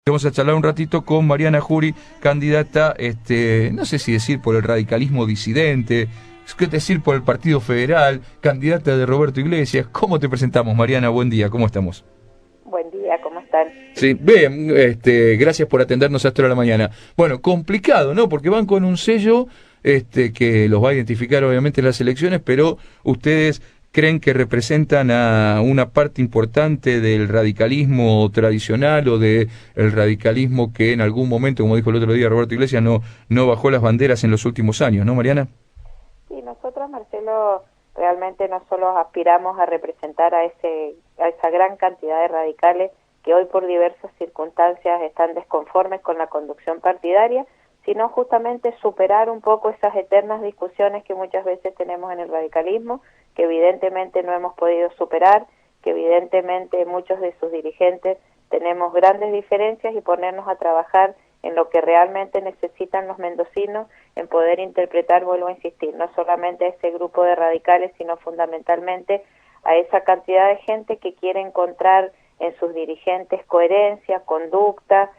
Vamos a charlar un ratito con Mariana Jury, candidata, no sé si decir por el radicalismo disidente, es decir por el Partido Federal, candidata de Roberto Iglesias. ¿Cómo te presentamos, Mariana? Buen día, ¿cómo estamos? Buen día, ¿cómo están? Sí, bien, gracias por atendernos a esta hora de la mañana. Bueno, complicado, ¿no? Porque van con un sello que los va a identificar obviamente en las elecciones, pero ustedes creen que representan a una parte importante del radicalismo tradicional o del radicalismo que en algún momento, como dijo el otro día Roberto Iglesias, no bajó las banderas en los últimos años, ¿no, Mariana? Sí, nosotros, Marcelo, realmente no solo aspiramos a representar a esa gran cantidad de radicales que hoy por diversas circunstancias están desconformes con la conducción partidaria, sino justamente superar un poco esas eternas discusiones que muchas veces tenemos en el radicalismo, que evidentemente no hemos podido superar, que evidentemente muchos de sus dirigentes tenemos grandes diferencias, y ponernos a trabajar en lo que realmente necesitan los mendocinos, en poder interpretar, vuelvo a insistir, no solamente a ese grupo de radicales, sino fundamentalmente a esa cantidad de gente que quiere encontrar en sus dirigentes coherencia, conducta,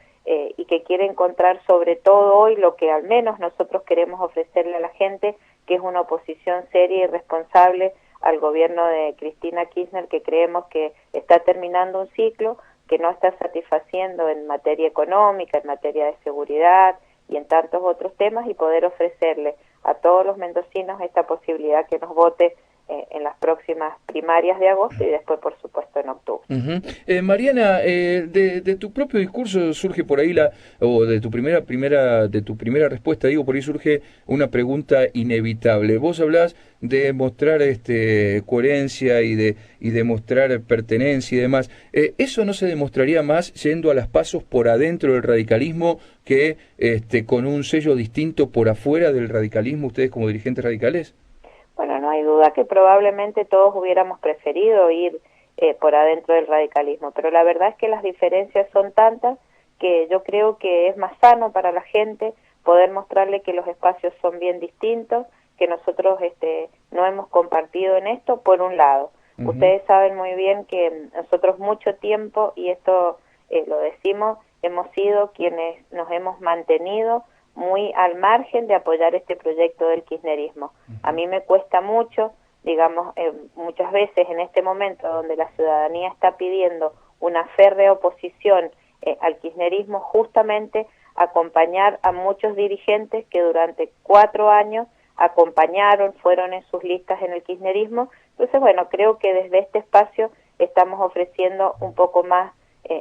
y que quiere encontrar sobre todo hoy lo que al menos nosotros queremos ofrecerle a la gente, que es una oposición seria y responsable al gobierno de Cristina Kirchner, que creemos que está terminando un ciclo, que no está satisfaciendo en materia económica, en materia de seguridad y en tantos otros temas, y poder ofrecerle a todos los mendocinos esta posibilidad que nos vote en las próximas primarias de agosto y después, por supuesto, en octubre. Mariana, de tu propio discurso surge por ahí o de tu primera respuesta, digo, por ahí surge una pregunta inevitable. Vos hablás de mostrar coherencia y de mostrar pertenencia y demás. ¿Eso no se demostraría más yendo a las pasos por adentro del radicalismo que con un sello distinto por afuera del radicalismo, ustedes como dirigentes radicales? Bueno, no hay duda que probablemente todos hubiéramos preferido ir por adentro del radicalismo, pero la verdad es que las diferencias son tantas que yo creo que es más sano para la gente poder mostrarle que los espacios son bien distintos, que nosotros no hemos compartido en esto, por un lado. Ustedes saben muy bien que nosotros mucho tiempo, y esto lo decimos, hemos sido quienes nos hemos mantenido muy al margen de apoyar este proyecto del kirchnerismo. A mí me cuesta mucho, digamos, muchas veces en este momento donde la ciudadanía está pidiendo una férrea oposición al kirchnerismo, justamente acompañar a muchos dirigentes que durante 4 años acompañaron, fueron en sus listas en el kirchnerismo. Entonces, bueno, creo que desde este espacio estamos ofreciendo un poco más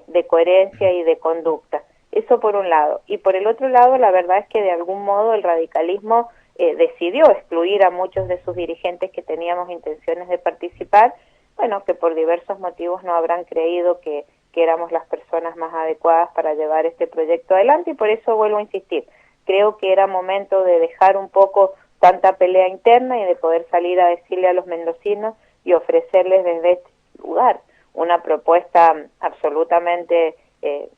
de coherencia y de conducta. Eso por un lado. Y por el otro lado, la verdad es que de algún modo el radicalismo decidió excluir a muchos de sus dirigentes que teníamos intenciones de participar, bueno, que por diversos motivos no habrán creído que éramos las personas más adecuadas para llevar este proyecto adelante, y por eso vuelvo a insistir. Creo que era momento de dejar un poco tanta pelea interna y de poder salir a decirle a los mendocinos y ofrecerles desde este lugar una propuesta absolutamente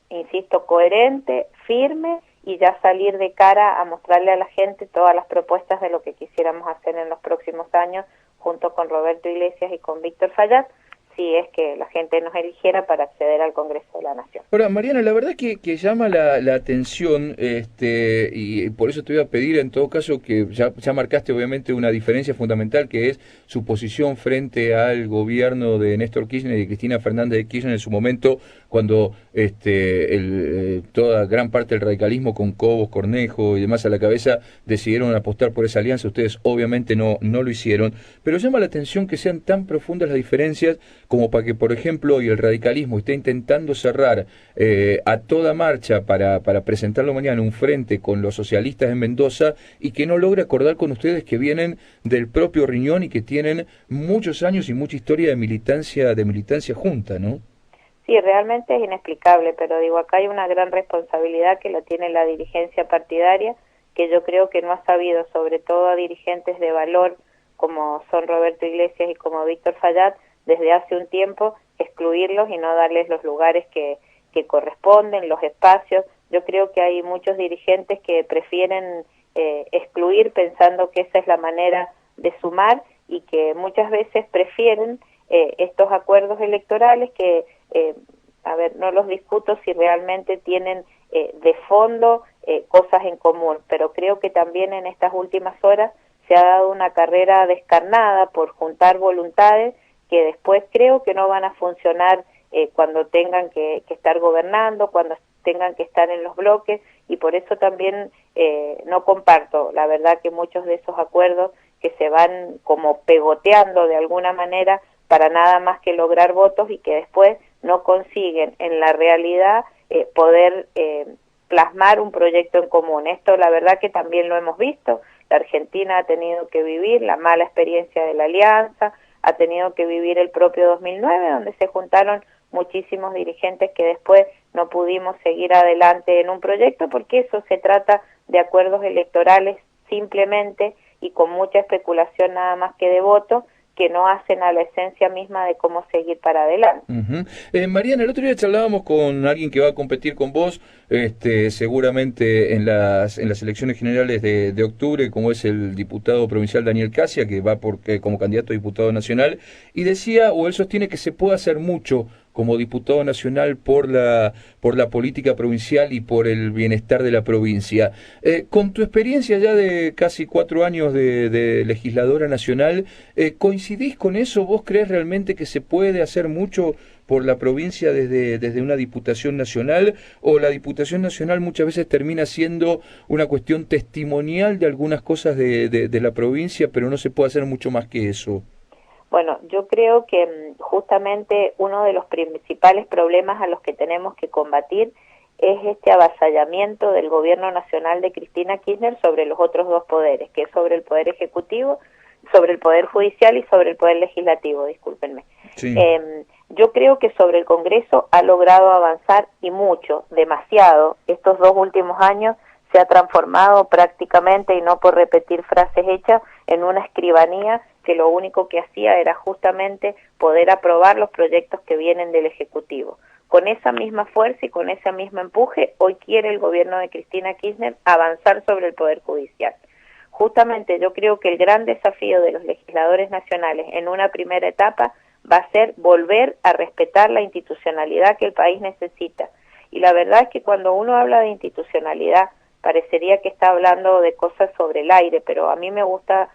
insisto, coherente, firme, y ya salir de cara a mostrarle a la gente todas las propuestas de lo que quisiéramos hacer en los próximos años, junto con Roberto Iglesias y con Víctor Fallat, si es que la gente nos eligiera para acceder al Congreso de la Nación. Ahora, Mariana, la verdad que llama la atención, y por eso te voy a pedir en todo caso que ya marcaste obviamente una diferencia fundamental, que es su posición frente al gobierno de Néstor Kirchner y de Cristina Fernández de Kirchner en su momento, cuando toda gran parte del radicalismo con Cobos, Cornejo y demás a la cabeza decidieron apostar por esa alianza. Ustedes obviamente no lo hicieron, pero llama la atención que sean tan profundas las diferencias como para que, por ejemplo, hoy el radicalismo esté intentando cerrar a toda marcha para presentarlo mañana un frente con los socialistas en Mendoza, y que no logre acordar con ustedes que vienen del propio riñón y que tienen muchos años y mucha historia de militancia junta, ¿no? Sí, realmente es inexplicable, pero digo, acá hay una gran responsabilidad que la tiene la dirigencia partidaria, que yo creo que no ha sabido, sobre todo a dirigentes de valor como son Roberto Iglesias y como Víctor Fallat, desde hace un tiempo, excluirlos y no darles los lugares que corresponden, los espacios. Yo creo que hay muchos dirigentes que prefieren excluir pensando que esa es la manera de sumar, y que muchas veces prefieren estos acuerdos electorales que a ver, no los discuto si realmente tienen de fondo cosas en común, pero creo que también en estas últimas horas se ha dado una carrera descarnada por juntar voluntades que después creo que no van a funcionar cuando tengan que estar gobernando, cuando tengan que estar en los bloques, y por eso también no comparto, la verdad, que muchos de esos acuerdos que se van como pegoteando de alguna manera para nada más que lograr votos y que después no consiguen en la realidad poder plasmar un proyecto en común. Esto la verdad que también lo hemos visto. La Argentina ha tenido que vivir la mala experiencia de la Alianza, ha tenido que vivir el propio 2009, donde se juntaron muchísimos dirigentes que después no pudimos seguir adelante en un proyecto, porque eso se trata de acuerdos electorales simplemente y con mucha especulación nada más que de voto, que no hacen a la esencia misma de cómo seguir para adelante. Mariana, el otro día charlábamos con alguien que va a competir con vos, seguramente en las elecciones generales de octubre, como es el diputado provincial Daniel Casia, que va como candidato a diputado nacional, y decía, o él sostiene, que se puede hacer mucho como diputado nacional por la política provincial y por el bienestar de la provincia. Con tu experiencia ya de casi 4 años de legisladora nacional, ¿coincidís con eso? ¿Vos crees realmente que se puede hacer mucho por la provincia desde una diputación nacional, o la diputación nacional muchas veces termina siendo una cuestión testimonial de algunas cosas de la provincia, pero no se puede hacer mucho más que eso? Bueno, yo creo que justamente uno de los principales problemas a los que tenemos que combatir es este avasallamiento del gobierno nacional de Cristina Kirchner sobre los otros dos poderes, que es sobre el Poder Ejecutivo, sobre el Poder Judicial y sobre el Poder Legislativo, discúlpenme. Sí. Yo creo que sobre el Congreso ha logrado avanzar, y mucho, demasiado. Estos 2 últimos años se ha transformado prácticamente, y no por repetir frases hechas, en una escribanía que lo único que hacía era justamente poder aprobar los proyectos que vienen del Ejecutivo. Con esa misma fuerza y con ese mismo empuje, hoy quiere el gobierno de Cristina Kirchner avanzar sobre el Poder Judicial. Justamente yo creo que el gran desafío de los legisladores nacionales en una primera etapa va a ser volver a respetar la institucionalidad que el país necesita. Y la verdad es que cuando uno habla de institucionalidad, parecería que está hablando de cosas sobre el aire, pero a mí me gusta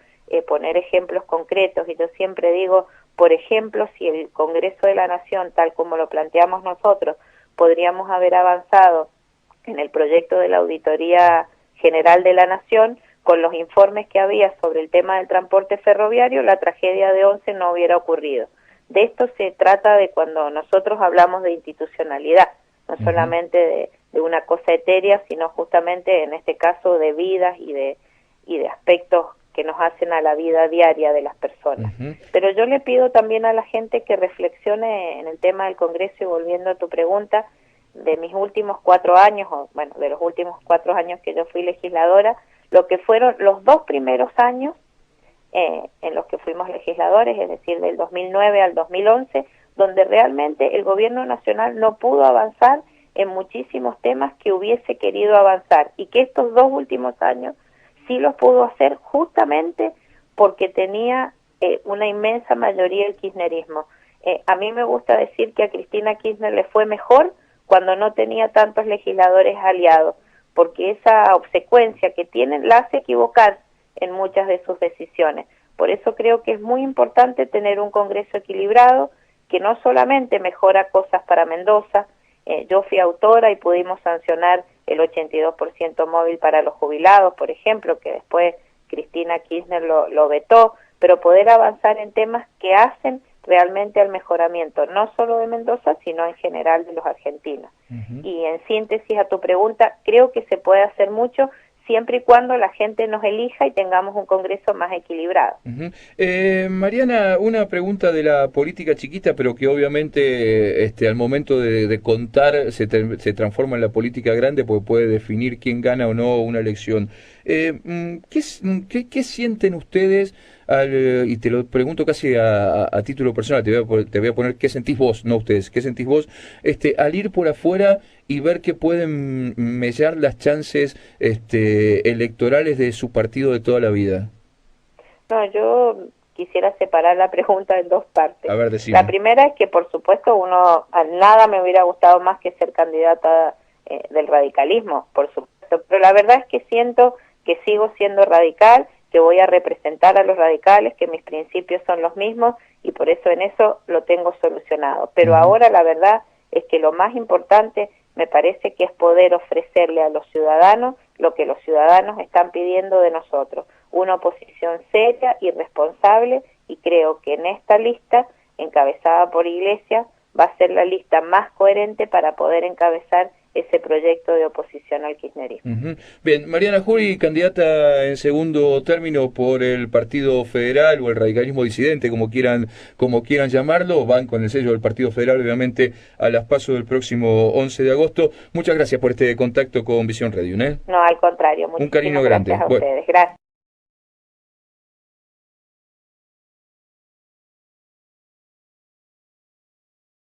poner ejemplos concretos, y yo siempre digo, por ejemplo, si el Congreso de la Nación, tal como lo planteamos nosotros, podríamos haber avanzado en el proyecto de la Auditoría General de la Nación, con los informes que había sobre el tema del transporte ferroviario, la tragedia de Once no hubiera ocurrido. De esto se trata de cuando nosotros hablamos de institucionalidad, no solamente de una cosa etérea, sino justamente en este caso de vidas y de aspectos que nos hacen a la vida diaria de las personas. Pero yo le pido también a la gente que reflexione en el tema del Congreso, y volviendo a tu pregunta, de mis últimos 4 años, o bueno, de los últimos 4 años que yo fui legisladora, lo que fueron los 2 primeros años en los que fuimos legisladores, es decir, del 2009 al 2011, donde realmente el gobierno nacional no pudo avanzar en muchísimos temas que hubiese querido avanzar, y que estos 2 últimos años sí los pudo hacer justamente porque tenía una inmensa mayoría el kirchnerismo. A mí me gusta decir que a Cristina Kirchner le fue mejor cuando no tenía tantos legisladores aliados, porque esa obsecuencia que tienen la hace equivocar en muchas de sus decisiones. Por eso creo que es muy importante tener un Congreso equilibrado, que no solamente mejora cosas para Mendoza. Yo fui autora y pudimos sancionar el 82% móvil para los jubilados, por ejemplo, que después Cristina Kirchner lo vetó, pero poder avanzar en temas que hacen realmente al mejoramiento, no solo de Mendoza, sino en general de los argentinos. Y en síntesis a tu pregunta, creo que se puede hacer mucho, siempre y cuando la gente nos elija y tengamos un Congreso más equilibrado. Mariana, una pregunta de la política chiquita, pero que obviamente al momento de contar se transforma en la política grande, porque puede definir quién gana o no una elección. ¿Qué sienten ustedes, y te lo pregunto casi a título personal, te voy a poner qué sentís vos, no ustedes, qué sentís vos, al ir por afuera y ver que pueden mellar las chances electorales de su partido de toda la vida? No, yo quisiera separar la pregunta en dos partes. A ver, decime. La primera es que, por supuesto, a nada me hubiera gustado más que ser candidata del radicalismo, por supuesto, pero la verdad es que siento que sigo siendo radical, que voy a representar a los radicales, que mis principios son los mismos y por eso en eso lo tengo solucionado. Pero ahora la verdad es que lo más importante me parece que es poder ofrecerle a los ciudadanos lo que los ciudadanos están pidiendo de nosotros, una oposición seria y responsable, y creo que en esta lista, encabezada por Iglesias, va a ser la lista más coherente para poder encabezar ese proyecto de oposición al kirchnerismo. Bien, Mariana Jury, candidata en segundo término por el Partido Federal o el radicalismo disidente, como quieran llamarlo, van con el sello del Partido Federal, obviamente, a las PASO del próximo 11 de agosto. Muchas gracias por este contacto con Visión Radio, ¿eh? No, al contrario. Un cariño grande. Gracias a ustedes. Gracias.